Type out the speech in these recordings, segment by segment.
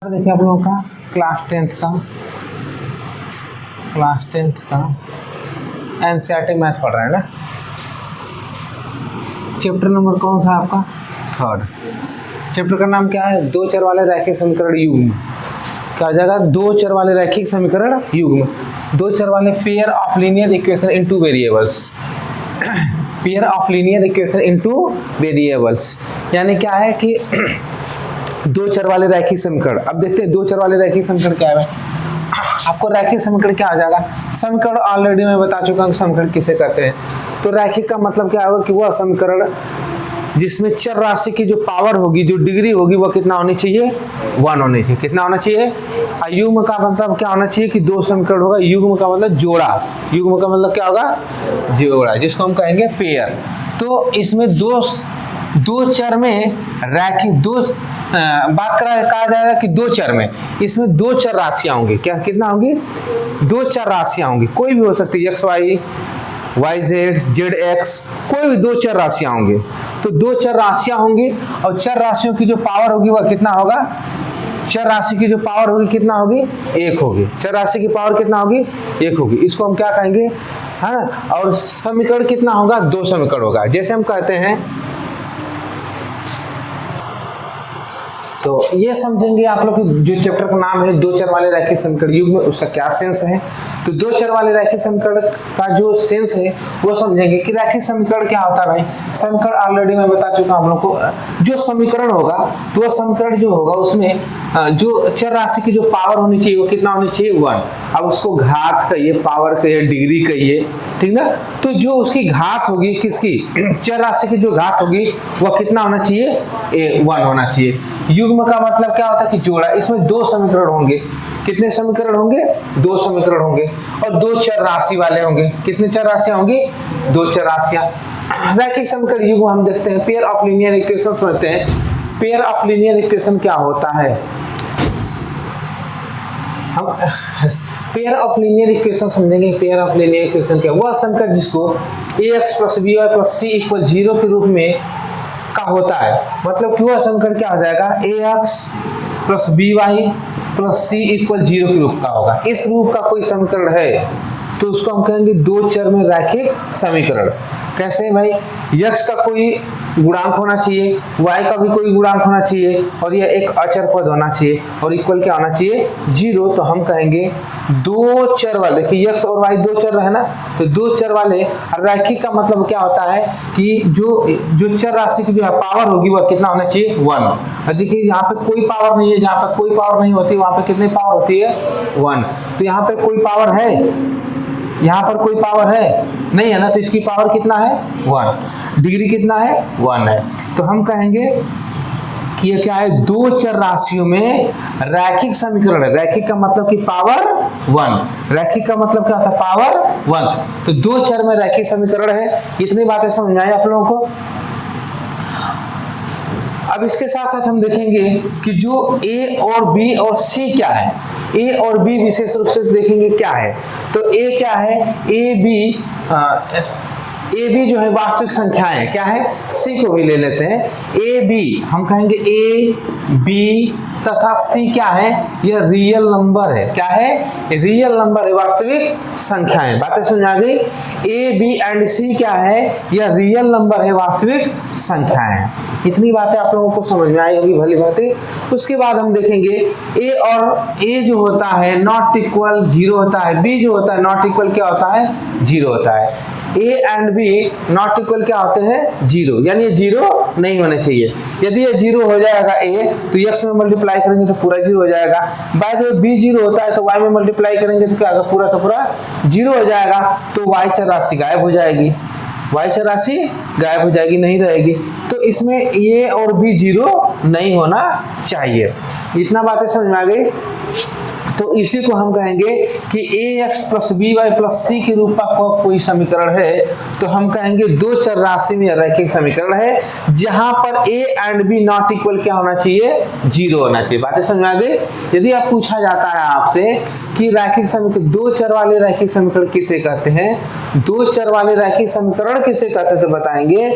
देखिए आप लोगों का क्लास टेंथ का एनसीईआरटी मैथ पढ़ रहे हैं ना। चैप्टर नंबर कौन सा आपका? थर्ड। चैप्टर का नाम क्या है? दो चर वाले रैखिक समीकरण युग्म। क्या हो जाएगा? दो चर वाले रैखिक समीकरण युग्म। दो चर वाले pair of linear equation into variables. Pair of linear equation into variables यानी क्या है कि दो चर वाले रैखिक समीकरण। अब देखते हैं दो चर वाले रैखिक समीकरण क्या है। आपको रैखिक समीकरण क्या आ जाएगा? समीकरण ऑलरेडी मैं बता चुका हूँ समीकरण किसे कहते हैं। तो रैखिक का मतलब क्या होगा कि वह समीकरण जिसमें चर राशि की जो पावर होगी, जो डिग्री होगी, वह कितना होनी चाहिए? 1 होनी चाहिए। कितना होना चाहिए? युग्म का मतलब क्या होना चाहिए कि दो समीकरण होगा। युग्म का मतलब जोड़ा। युग्म का मतलब क्या होगा? जोड़ा, जिसको हम कहेंगे पेयर। तो इसमें दो चर में रैखिक बात कहा जाएगा कि दो चर में, इसमें दो चर राशियां होंगी। क्या कितना होंगी? दो चर राशियां होंगी। कोई भी हो सकती है, X Y, Y Z, Z X, कोई भी दो चर राशियां होंगी। तो दो चर राशियां होंगी और चर राशियों की जो पावर होगी वह कितना होगा? चर राशि की जो पावर होगी कितना होगी? 1 होगी। चर राशि की पावर कितना होगी? 1 होगी। इसको हम क्या कहेंगे? हाँ। और समीकरण कितना होगा? 2 समीकरण होगा। जैसे हम कहते हैं, तो ये समझेंगे आप लोग जो चैप्टर का नाम है दो चर वाले रैखिक समीकरण युग्म, उसका क्या सेंस है। तो दो चर वाले रैखिक समीकरण का जो सेंस है वो समझेंगे कि रैखिक समीकरण क्या होता है। भाई समीकरण ऑलरेडी मैं बता चुका हूं आप लोग को। जो समीकरण होगा तो वह समीकरण जो होगा उसमें जो चर राशि की जो पावर होनी चाहिए वो कितना होनी चाहिए? 1। अब उसको घात कहिए, पावर कहिए, डिग्री कहिए, ठीक ना। तो जो उसकी घात होगी, किसकी? चर राशि की जो घात होगी वह कितना होना चाहिए? 1 होना चाहिए। युग्म का मतलब क्या होता है कि जोड़ा। इसमें दो समीकरण होंगे। कितने समीकरण होंगे? 2 समीकरण होंगे और दो चर राशि वाले होंगे। कितने चर राशियां होंगी? 2 चर राशियां। रैखिक समीकरण युग्म हम देखते हैं। पेयर ऑफ लीनियर इक्वेशन समझते हैं। पेयर ऑफ लीनियर इक्वेशन क्या होता है? हम पेयर ऑफ लीनियर इक्वेशन समझेंगे। पेयर ऑफ लीनियर इक्वेशन क्या? वह समीकरण जिसको ax + by + c = 0 के रूप में का होता है। मतलब कि वह समीकरण क्या हो जाएगा? ax + by + c = 0 के रूप का होगा। इस रूप का कोई समीकरण है तो उसको हम कहेंगे दो चर में रैखिक समीकरण। कैसे भाई? x का कोई गुणांक होना चाहिए, y का भी कोई गुणांक होना चाहिए और यह एक अचर पद होना चाहिए और इक्वल क्या होना चाहिए? 0। तो हम कहेंगे दो चर वाले। देखिए x और y दो चर है ना, तो दो चर वाले रैखिक का मतलब क्या होता है कि जो चर राशि की जो पावर होगी वह कितना होना चाहिए? 1। देखिए यहाँ पे कोई पावर नहीं है, जहाँ पे कोई पावर नहीं होती वहां पे कितनी पावर होती है? 1। तो यहाँ पे कोई पावर है? यहाँ पर कोई पावर है? नहीं है ना, तो इसकी पावर कितना है? 1। डिग्री कितना है? 1 है। तो हम कहेंगे कि ये क्या है? दो चर राशियों में रैखिक समीकरण है। रैखिक का मतलब कि पावर 1। रैखिक का मतलब क्या होता है? पावर 1। तो दो चर में रैखिक समीकरण है। इतनी बातें समझ में आई आप लोगों को? अब इसके साथ साथ हम देखेंगे कि जो a और b और c क्या है। a और b विशेष रूप से देखेंगे क्या है। तो a क्या है? ए बी जो है वास्तविक संख्याएं क्या है? c को भी ले लेते हैं। a b हम कहेंगे a b तथा c क्या है? यह रियल नंबर है। क्या है? रियल नंबर है, वास्तविक संख्याएं। बातें समझ आ गई? a b एंड c क्या है? यह रियल नंबर है, वास्तविक संख्याएं। इतनी बातें आप लोगों को समझ में आई होगी, भली बातें। उसके बाद हम देखेंगे a जो होता है नॉट इक्वल 0 होता है, b जो होता है नॉट इक्वल क्या होता है? 0 होता है। a and b not equal क्या होते हैं? 0। यानी ये 0 नहीं होने चाहिए। यदि ये 0 हो जाएगा a तो x में मल्टीप्लाई करेंगे तो पूरा 0 हो जाएगा। बाय द वे b 0 होता है तो y में मल्टीप्लाई करेंगे तो क्या होगा? पूरा का पूरा 0 हो जाएगा। तो y चर राशि गायब हो जाएगी। y चर राशि गायब हो जाएगी, नहीं रहेगी। तो इसमें a और b 0 नहीं होना चाहिए। इतना बातें समझ में आ गई? तो इसी को हम कहेंगे कि ax + by + c के रूप का कोई समीकरण है तो हम कहेंगे दो चर राशि में रैखिक समीकरण है जहां पर a and b not equal क्या होना चाहिए? 0 होना चाहिए। बातें समझ आ गई? यदि आप पूछा जाता है आपसे कि रैखिक समीकरण, दो चर वाले रैखिक समीकरण किसे कहते हैं? दो चर वाले रैखिक समीकरण किसे कहते हैं? तो बताएंगे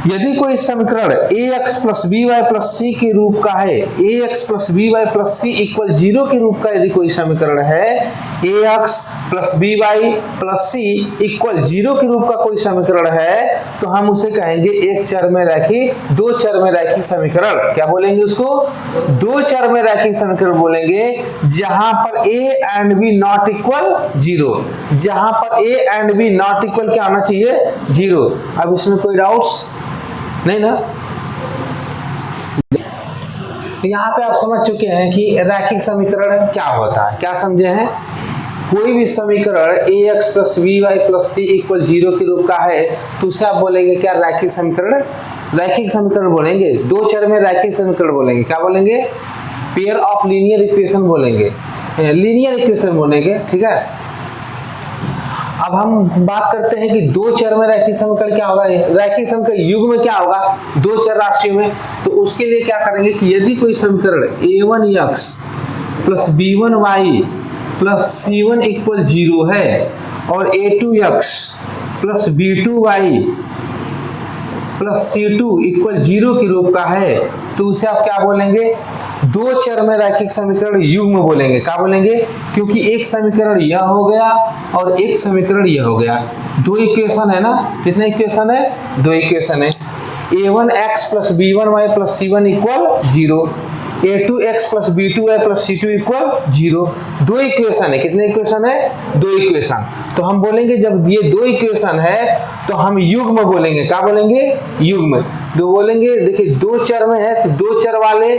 यदि कोई समीकरण ax plus B Y plus C के रूप का है, ax plus B Y plus C equal 0 के रूप का यदि कोई समीकरण है, ax plus B Y plus C equal 0 के रूप का कोई समीकरण है, तो हम उसे कहेंगे एक चर में रैखिक, दो चर में रैखिक समीकरण। क्या बोलेंगे उसको? दो चर में रैखिक समीकरण बोलेंगे, जहां पर a and b not equal 0, जहां पर a and b not equal क्या आना चाहिए? 0। अब इसमें कोई डाउट्स नहीं ना? यहाँ पे आप समझ चुके हैं कि रैखिक समीकरण क्या होता है, क्या समझे हैं? कोई भी समीकरण ax plus B Y plus C equal 0 के रूप का है, तो उसे आप बोलेंगे क्या? रैखिक समीकरण। रैखिक समीकरण बोलेंगे, दो चर में रैखिक समीकरण बोलेंगे। क्या बोलेंगे? पेयर ऑफ लीनियर इक्वेशन बोलेंगे, लीनियर इक्वेशन बोलेंगे। ठीक है, अब हम बात करते हैं कि दो चर में रैखिक समीकरण क्या होगा? रैखिक समीकरण युग्म में क्या होगा? दो चर राशियों में। तो उसके लिए क्या करेंगे कि यदि कोई समीकरण a1x plus b1y plus c1 equal 0 है और a2x plus b2y plus c2 equal 0 के रूप का है, तो उसे आप क्या बोलेंगे? दो चर में रैखिक समीकरण युग्म बोलेंगे। क्या बोलेंगे? क्योंकि एक समीकरण यह हो गया और एक समीकरण यह हो गया, दो इक्वेशन है ना। कितने इक्वेशन है? दो इक्वेशन है। a1x plus b1y plus c1 equal 0, a2x plus b2y plus c2 equal 0, दो इक्वेशन है। कितने इक्वेशन है? दो इक्वेशन। तो हम बोलेंगे जब ये दो इक्वेशन है तो हम युग्म बोलेंगे। क्या बोलेंगे? युग्म। दो बोलेंगे, देखिए दो चर में है तो दो चर वाले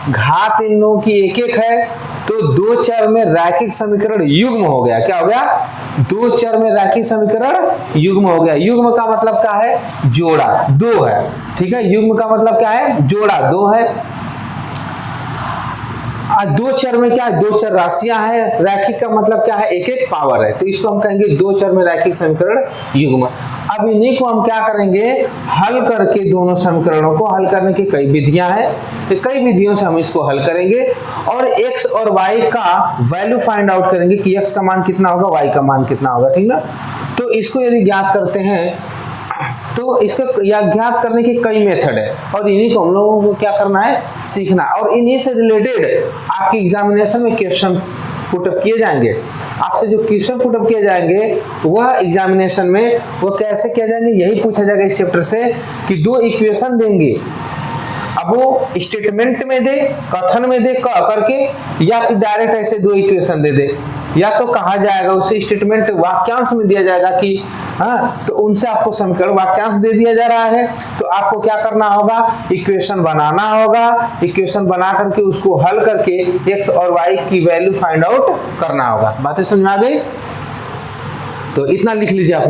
घात इन लोगों की एक एक है, तो दो चर में रैखिक समीकरण युग्म हो गया। क्या हो गया? दो चर में रैखिक समीकरण युग्म हो गया। युग्म का मतलब क्या है? जोड़ा, दो है। ठीक है, युग्म का मतलब क्या है? जोड़ा, दो है। दो चर में क्या है? दो चर राशियां हैं। रैखिक का मतलब क्या है? एक एक पावर है, तो इसको हम कहेंगे दो चर में रैखिक समीकरण युग्म। अब इन्हीं को हम क्या करेंगे? हल करके, दोनों समीकरणों को हल करने की कई विधियां हैं, तो कई विधियों से हम इसको हल करेंगे और x और y का वैल्यू फाइंड आउट करेंगे कि x का मान कितना होगा, y का मान कितना होगा। ठीक ना? तो इसको यदि ज्ञात करते हैं तो इसको ज्ञात करने के कई मेथड है और इन्हीं को हम लोगों को क्या करना है? सीखना। और इन्हीं से रिलेटेड आपके एग्जामिनेशन में क्वेश्चन पुटअप किए जाएंगे। आपसे जो क्वेश्चन पुटअप किए जाएंगे वह एग्जामिनेशन में वो कैसे किए जाएंगे? यही पूछा जाएगा इस चैप्टर से कि दो इक्वेशन देंगे, अब वो स्टेटमेंट में दे, कथन में दे करके, या फिर डायरेक्ट ऐसे दो इक्वेशन दे दे, या तो कहा जाएगा उसे स्टेटमेंट वाक्यांश में दिया जाएगा कि हाँ, तो उनसे आपको समीकरण वाक्यांश दे दिया जा रहा है, तो आपको क्या करना होगा? इक्वेशन बनाना होगा। इक्वेशन बना करके उसको हल करके x और y की वैल्यू फाइंड आउट करना होगा। बातें समझ में आ गई? तो इतना लिख लीजिए आप।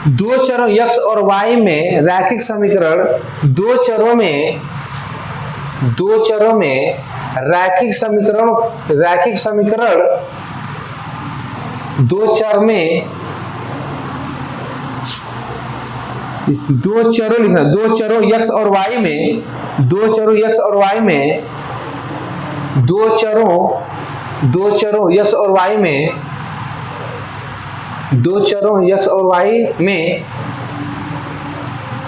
दो चरों x और y में रैखिक समीकरण, दो चरों में रैखिक समीकरण दो चर में, दो चरों लिखना, दो चरों x और y में, दो चरों x और y में, दो चरों x और y में, दो चरों x और y में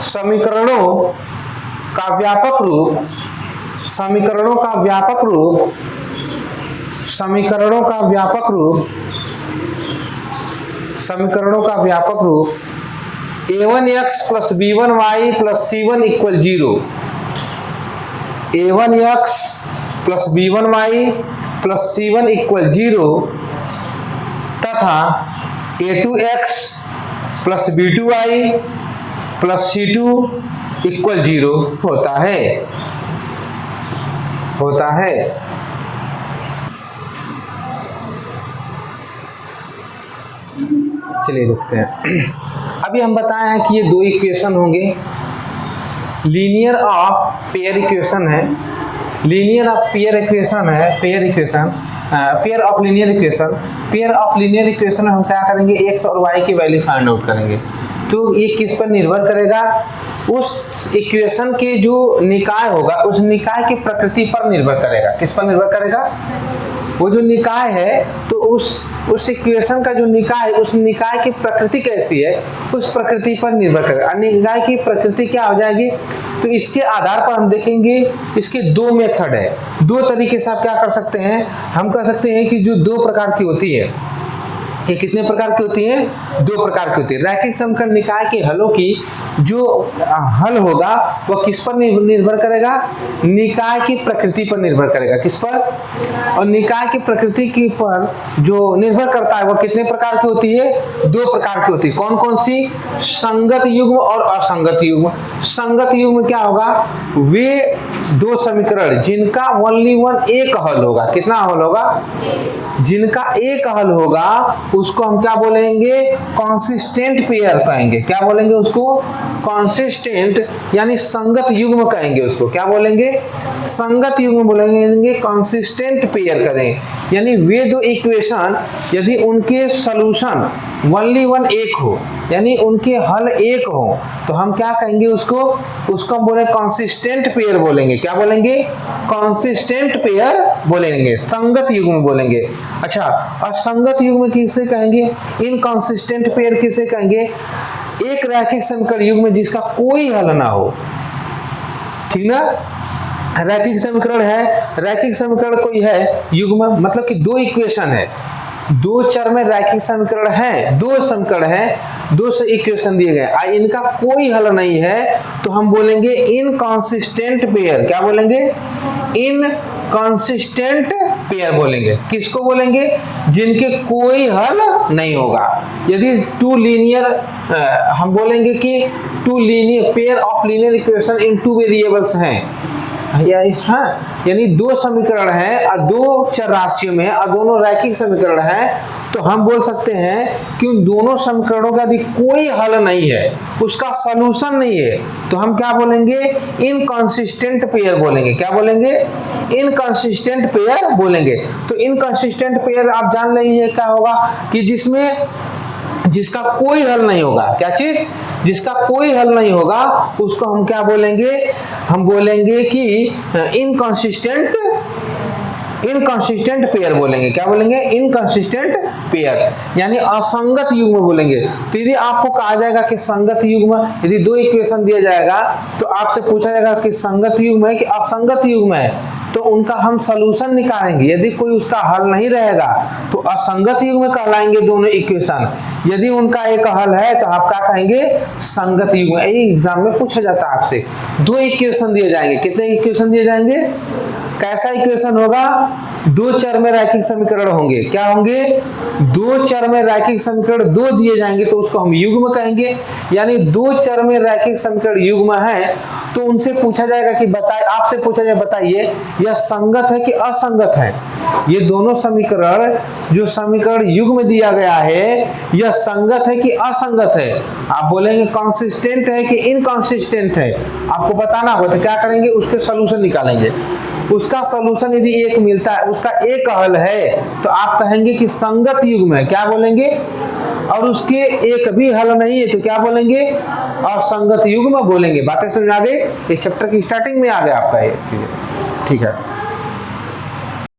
समीकरणों का व्यापक रूप, समीकरणों का व्यापक रूप a1x plus b1y plus c1 equal 0, a1x plus b1y plus c1 equal 0 तथा a2x plus b2y plus c2 equal 0 होता है। चलिए देखते हैं। अभी हम बताए हैं कि ये दो इक्वेशन होंगे, लीनियर ऑफ पेयर इक्वेशन है, लीनियर ऑफ पेयर इक्वेशन है, pair of linear equation. Pair of linear equation में हम क्या करेंगे? x और y की वैल्यू फाइंड आउट करेंगे। तो ये किस पर निर्भर करेगा? उस इक्वेशन के जो निकाय होगा, उस निकाय की प्रकृति पर निर्भर करेगा। किस पर निर्भर करेगा? वो जो निकाय है तो उस इक्वेशन का जो निकाय, उस निकाय की प्रकृति कैसी है, उस प्रकृति पर निर्भर करेगा। निकाय की प्रकृति क्या हो जाएगी, तो इसके आधार पर हम देखेंगे। इसके दो मेथड है, दो तरीके से आप क्या कर सकते हैं, हम कह सकते हैं कि जो दो प्रकार की होती है, ये कितने प्रकार की होती है, दो प्रकार की होती है। रैखिक समीकरण निकाय के हलों की जो हल होगा वह किस पर निर्भर करेगा, निकाय की प्रकृति पर निर्भर करेगा। किस पर, और निकाय की प्रकृति की पर जो निर्भर करता है वह कितने प्रकार की होती है, दो प्रकार की होती है। कौन कौन सी, संगत युग्म और असंगत युग्म। संगत युग्म क्या होगा, वे दो समीकरण जिनका ओनली वन एक हल होगा। कितना हल होगा, जिनका एक हल होगा उसको हम क्या बोलेंगे, कंसिस्टेंट पेयर कहेंगे। क्या बोलेंगे उसको, कंसिस्टेंट यानी संगत युग्म कहेंगे उसको। क्या बोलेंगे, संगत युग्म बोलेंगे, कंसिस्टेंट पेयर करेंगे। यानी वे दो इक्वेशन यदि उनके सॉल्यूशन ओनली वन एक हो, यानी उनके हल एक हो, तो हम क्या कहेंगे उसको हम बोले कंसिस्टेंट पेयर बोलेंगे। क्या बोलेंगे, कंसिस्टेंट पेयर बोलेंगे, संगत युग्म बोलेंगे। अच्छा, असंगत युग्म किसे कहेंगे, इनकंसिस्टेंट पेयर किसे कहेंगे, एक रैखिक समीकरण युग्म जिसका कोई हल ना हो। ठीक ना, रैखिक समीकरण है, रैखिक समीकरण कोई है युग्म, मतलब कि दो इक्वेशन है, दो चर में रैखिक समीकरण है, दो समीकरण है, दो से इक्वेशन दिए गए, इनका कोई हल नहीं है, तो हम बोलेंगे इनकंसिस्टेंट पेयर। क्या बोलेंगे, इनकंसिस्टेंट पेयर बोलेंगे। किसको बोलेंगे, जिनके कोई हल नहीं होगा। यदि टू लीनियर, हम बोलेंगे कि two linear pair of linear equation in two variables हैं, यानी दो समीकरण है और दो चर राशियों में और दोनों रैखिक समीकरण है, तो हम बोल सकते हैं कि उन दोनों समीकरणों का यदि कोई हल नहीं है, उसका सॉल्यूशन नहीं है, तो हम क्या बोलेंगे, इनकंसिस्टेंट पेयर बोलेंगे। क्या बोलेंगे, इनकंसिस्टेंट पेयर बोलेंगे। तो इनकंसिस्टेंट पेयर आप जान लीजिए क्या होगा, कि जिसका कोई हल नहीं होगा। क्या चीज, जिसका कोई हल नहीं होगा उसको हम क्या बोलेंगे, हम बोलेंगे कि इनकंसिस्टेंट पेयर बोलेंगे। क्या बोलेंगे, इनकंसिस्टेंट पेयर, यानी असंगत युग्म बोलेंगे। तो यदि आपको कहा जाएगा कि संगत युग्म, यदि दो इक्वेशन दिया जाएगा तो आपसे पूछा जाएगा कि संगत युग्म है कि असंगत युग्म है, तो उनका हम सॉल्यूशन निकालेंगे। यदि कोई उसका हल नहीं रहेगा तो असंगत युग्म कहलाएंगे दोनों इक्वेशन। यदि उनका एक हल है तो आप क्या कहेंगे, संगत युग्म। यही एग्जाम में पूछा जाता है आपसे। दो इक्वेशन दिए जाएंगे, कितने इक्वेशन दिए जाएंगे, कैसा इक्वेशन होगा, दो चर में रैखिक समीकरण होंगे। क्या होंगे, दो चर में रैखिक समीकरण दो दिए जाएंगे तो उसको हम युग्म कहेंगे। यानी दो चर में रैखिक समीकरण युग्म है, तो उनसे पूछा जाएगा कि आपसे पूछा जाए, बताइए यह संगत है कि असंगत है। ये दोनों समीकरण, जो समीकरण युग्म दिया गया है, यह संगत है कि असंगत है। आप बोलेंगे कंसिस्टेंट है कि इनकंसिस्टेंट है, आपको बताना होगा। तो क्या करेंगे, उसके सॉल्यूशन निकालेंगे। उसका सॉल्यूशन यदि एक मिलता है, उसका एक हल है, तो आप कहेंगे कि संगत युग्म है। क्या बोलेंगे, और उसके एक भी हल नहीं है तो क्या बोलेंगे, असंगत युग्म बोलेंगे। बातें समझ आ गई, एक चैप्टर की स्टार्टिंग में आ गया आपका ये चीजें। ठीक है।